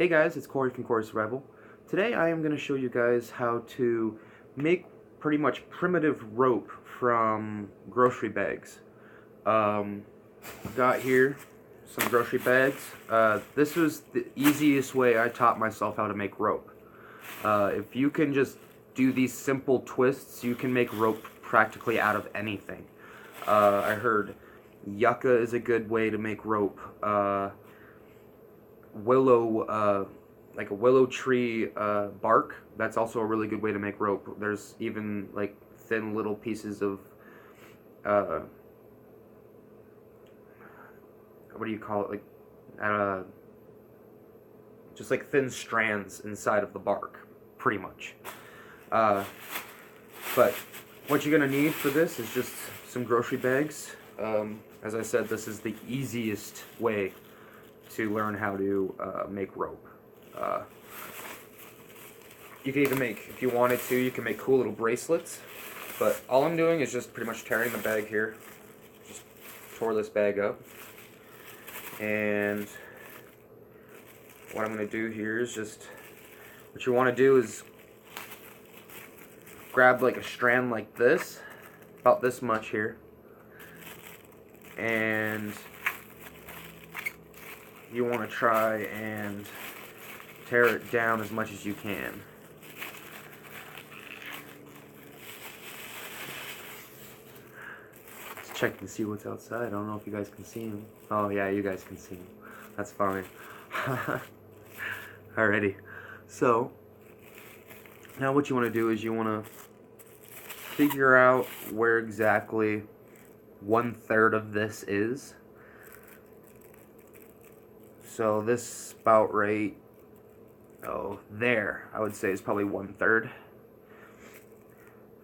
Hey guys, it's Corey from Corey Survival. Today I am going to show you guys how to make pretty much primitive rope from grocery bags. Got here some grocery bags. This was the easiest way I taught myself how to make rope. If you can just do these simple twists, you can make rope practically out of anything. I heard yucca is a good way to make rope. Like a willow tree bark, that's also a really good way to make rope. There's even like thin little pieces of what do you call it, like just like thin strands inside of the bark, pretty much. But what you're gonna need for this is just some grocery bags. As I said, this is the easiest way to learn how to make rope. You can even make, if you wanted to, you can make cool little bracelets. But all I'm doing is just pretty much tearing the bag here. Just tore this bag up. And what I'm going to do here is just, what you want to do is grab like a strand like this, about this much here. And you want to try and tear it down as much as you can. Let's check and see what's outside. I don't know if you guys can see him. Oh yeah, you guys can see him. That's fine. Alrighty. So, now what you want to do is you want to figure out where exactly 1/3 of this is. So this about right, there, I would say is probably 1/3.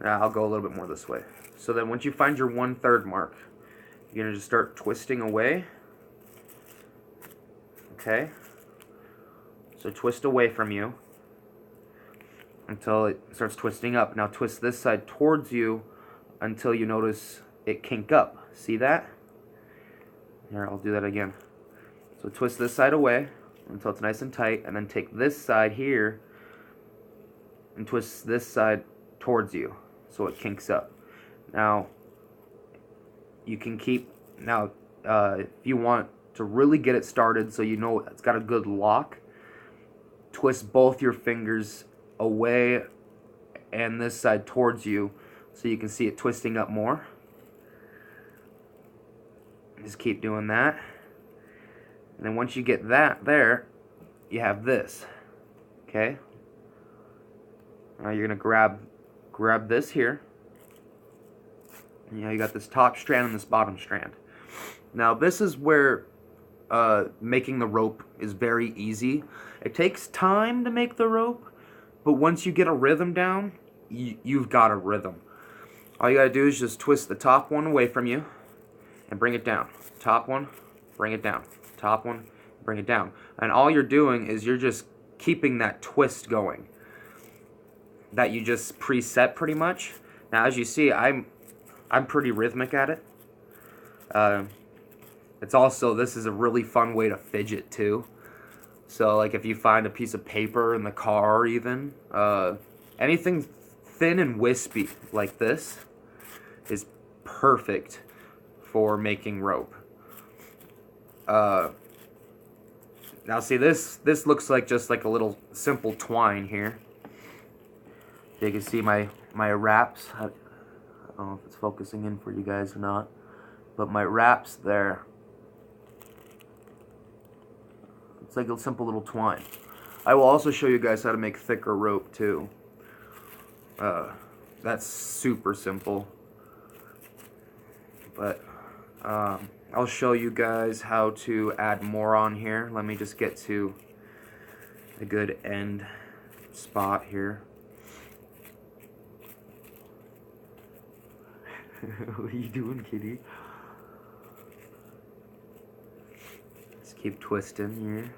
I'll go a little bit more this way. So then once you find your 1/3 mark, you're going to just start twisting away. Okay? So twist away from you until it starts twisting up. Now twist this side towards you until you notice it kink up. See that? Here, I'll do that again. So twist this side away until it's nice and tight, and then take this side here and twist this side towards you so it kinks up. Now, you can keep, if you want to really get it started so you know it's got a good lock, twist both your fingers away and this side towards you so you can see it twisting up more. Just keep doing that. And then once you get that there, you have this. Okay? Now you're going to grab this here. And you got this top strand and this bottom strand. Now this is where making the rope is very easy. It takes time to make the rope, but once you get a rhythm down, you've got a rhythm. All you got to do is just twist the top one away from you and bring it down. Top one, bring it down. Top one, bring it down. And all you're doing is you're just keeping that twist going that you just preset pretty much. Now as you see, I'm pretty rhythmic at it. It's also, this is a really fun way to fidget too. So like if you find a piece of paper in the car even, anything thin and wispy like this is perfect for making rope. Now see, this looks like just like a little simple twine here. You can see my wraps. I don't know if it's focusing in for you guys or not, but my wraps there, it's like a simple little twine. I will also show you guys how to make thicker rope too. That's super simple, but I'll show you guys how to add more on here. Let me just get to a good end spot here. What are you doing, kitty? Just keep twisting here.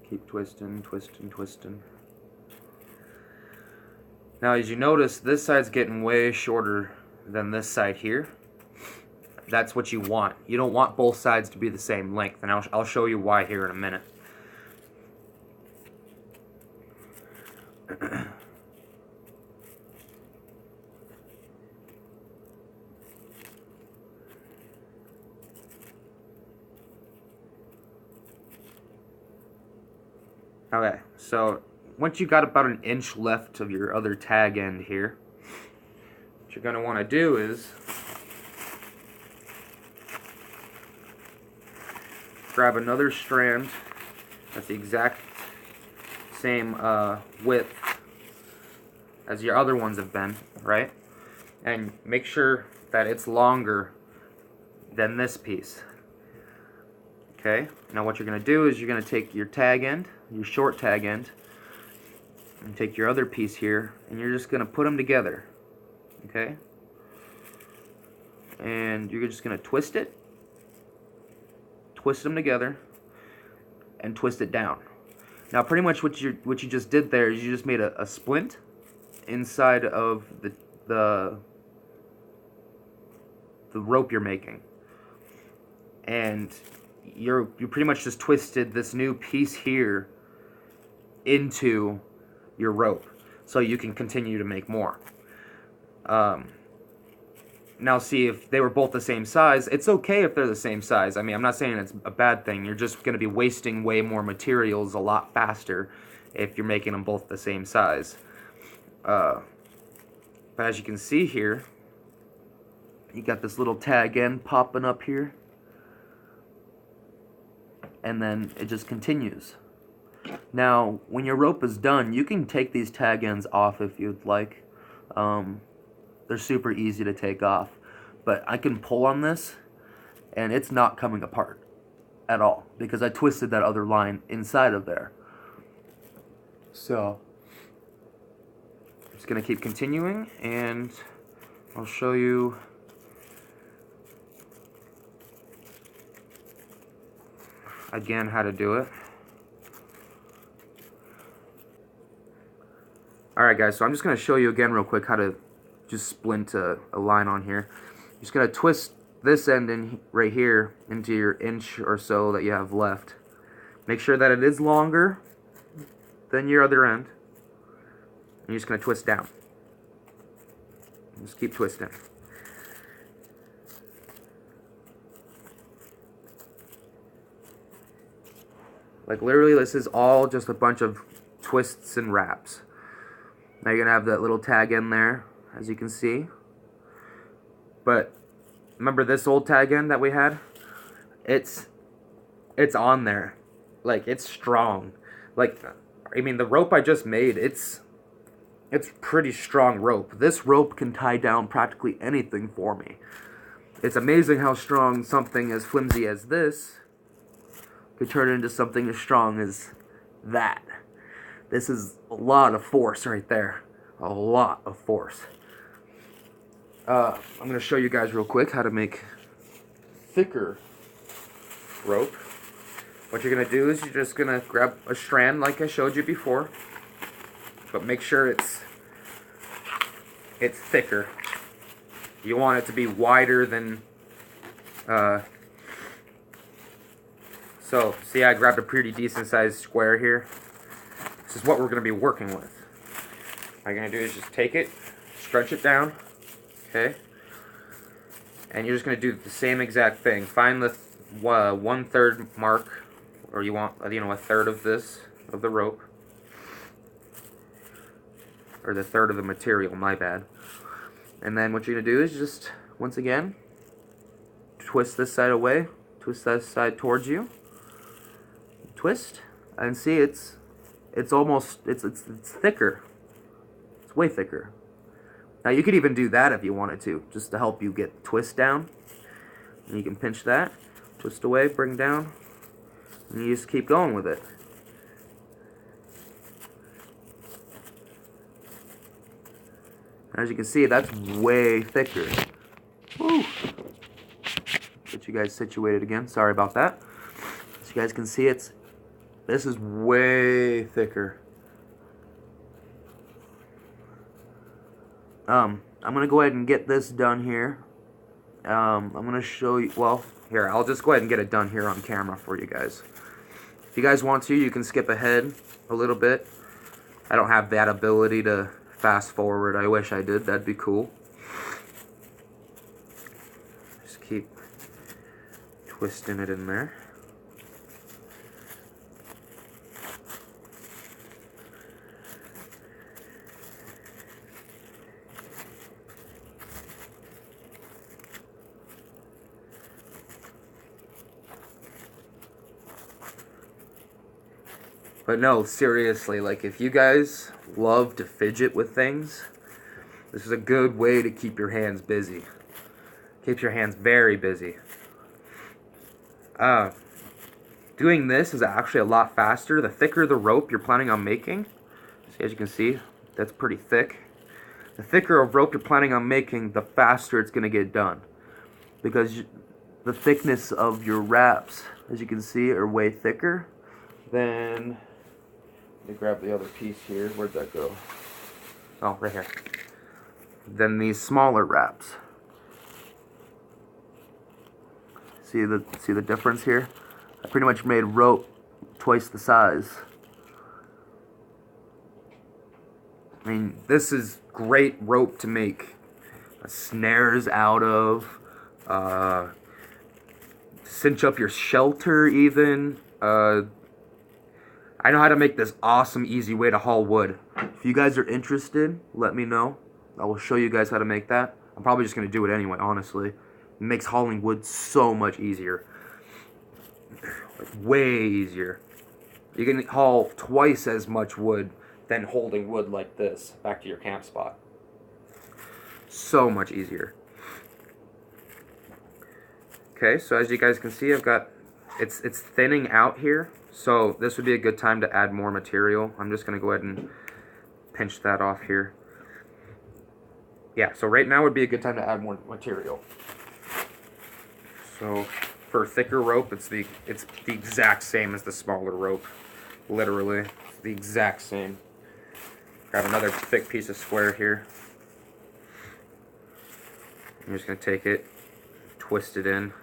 Keep twisting, twisting, twisting. Now as you notice, this side's getting way shorter than this side here. That's what you want. You don't want both sides to be the same length, and I'll show you why here in a minute. Okay, so once you got about an inch left of your other tag end here, what you're going to want to do is grab another strand that's the exact same width as your other ones have been, right? And make sure that it's longer than this piece. Okay, now what you're going to do is you're going to take your tag end, your short tag end, and take your other piece here, and you're just going to put them together. Okay? And you're just going to twist them together, and twist it down. Now pretty much what you just did there is you just made a splint inside of the rope you're making. And you pretty much just twisted this new piece here into your rope so you can continue to make more. Now see, if they were both the same size, it's okay if they're the same size. I mean, I'm not saying it's a bad thing. You're just going to be wasting way more materials a lot faster if you're making them both the same size. But as you can see here, you got this little tag end popping up here, and then it just continues. Now, when your rope is done, you can take these tag ends off if you'd like. They're super easy to take off. But I can pull on this, and it's not coming apart at all, because I twisted that other line inside of there. So, I'm just going to keep continuing, and I'll show you again how to do it. Alright guys, so I'm just going to show you again real quick how to just splint a line on here. You're just going to twist this end in right here into your inch or so that you have left. Make sure that it is longer than your other end. And you're just going to twist down. Just keep twisting. Like literally this is all just a bunch of twists and wraps. Now you're going to have that little tag end there, as you can see. But remember this old tag end that we had? It's on there. Like, it's strong. Like, I mean, the rope I just made, it's pretty strong rope. This rope can tie down practically anything for me. It's amazing how strong something as flimsy as this could turn into something as strong as that. This is a lot of force right there. A lot of force. I'm going to show you guys real quick how to make thicker rope. What you're going to do is you're just going to grab a strand like I showed you before, but make sure it's thicker. You want it to be wider than so see, I grabbed a pretty decent sized square here. This is what we're going to be working with. What you're going to do is just take it, stretch it down, okay? And you're just going to do the same exact thing. Find the 1/3 mark, or you want, a third of this, of the rope. Or the third of the material, my bad. And then what you're going to do is just, once again, twist this side away, twist that side towards you, twist, and see it's thicker. It's way thicker. Now you could even do that if you wanted to, just to help you get twist down. And you can pinch that, twist away, bring down, and you just keep going with it. As you can see, that's way thicker. Woo! Get you guys situated again. Sorry about that. As you guys can see, this is way thicker. I'm gonna go ahead and get this done here, I'm going to show you, well, here, I'll just go ahead and get it done here on camera for you guys. If you guys want to, you can skip ahead a little bit. I don't have that ability to fast forward. I wish I did. That'd be cool. Just keep twisting it in there. But no, seriously, like if you guys love to fidget with things, this is a good way to keep your hands busy. Keeps your hands very busy. Doing this is actually a lot faster. The thicker the rope you're planning on making, see, as you can see, that's pretty thick. The thicker of rope you're planning on making, the faster it's going to get done. Because the thickness of your wraps, as you can see, are way thicker than... Let me grab the other piece here. Where'd that go? Oh, right here. Then these smaller wraps. See the difference here? I pretty much made rope twice the size. I mean, this is great rope to make snares out of. Cinch up your shelter even. I know how to make this awesome, easy way to haul wood. If you guys are interested, let me know. I will show you guys how to make that. I'm probably just going to do it anyway, honestly. It makes hauling wood so much easier. Like, way easier. You can haul twice as much wood than holding wood like this back to your camp spot. So much easier. Okay, so as you guys can see, I've got... It's thinning out here. So this would be a good time to add more material. I'm just going to go ahead and pinch that off here. Yeah, so right now would be a good time to add more material. So for thicker rope, it's the exact same as the smaller rope. Literally, it's the exact same. Grab another thick piece of square here. I'm just going to take it, twist it in,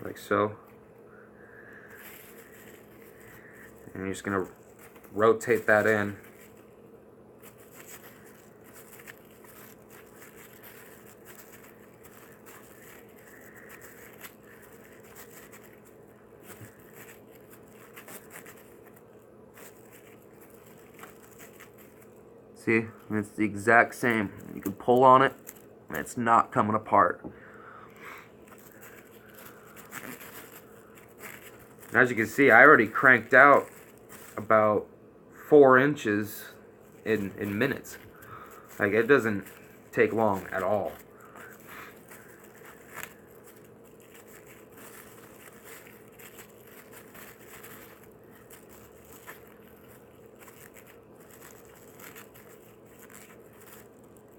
like so. And you're just going to rotate that in. See, it's the exact same. You can pull on it, and it's not coming apart. And as you can see, I already cranked out about 4 inches in minutes. Like, it doesn't take long at all.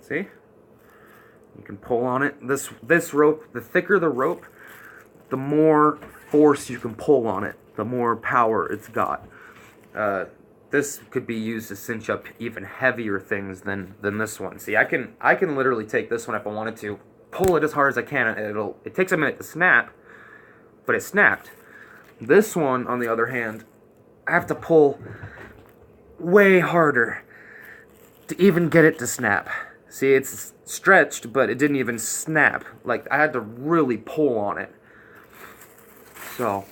See? You can pull on it. This rope, the thicker the rope, the more force you can pull on it, the more power it's got. This could be used to cinch up even heavier things than this one. See, I can literally take this one if I wanted to, pull it as hard as I can, and it takes a minute to snap, but it snapped. This one, on the other hand, I have to pull way harder to even get it to snap. See, it's stretched, but it didn't even snap. Like, I had to really pull on it. So,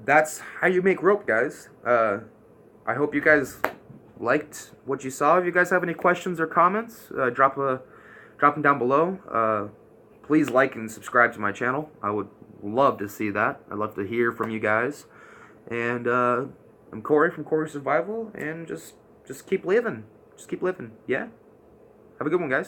that's how you make rope, guys. I hope you guys liked what you saw. If you guys have any questions or comments, drop them down below. Please like and subscribe to my channel. I would love to see that. I'd love to hear from you guys. And I'm Corey from Corey Survival, and just keep living. Just keep living. Yeah? Have a good one, guys.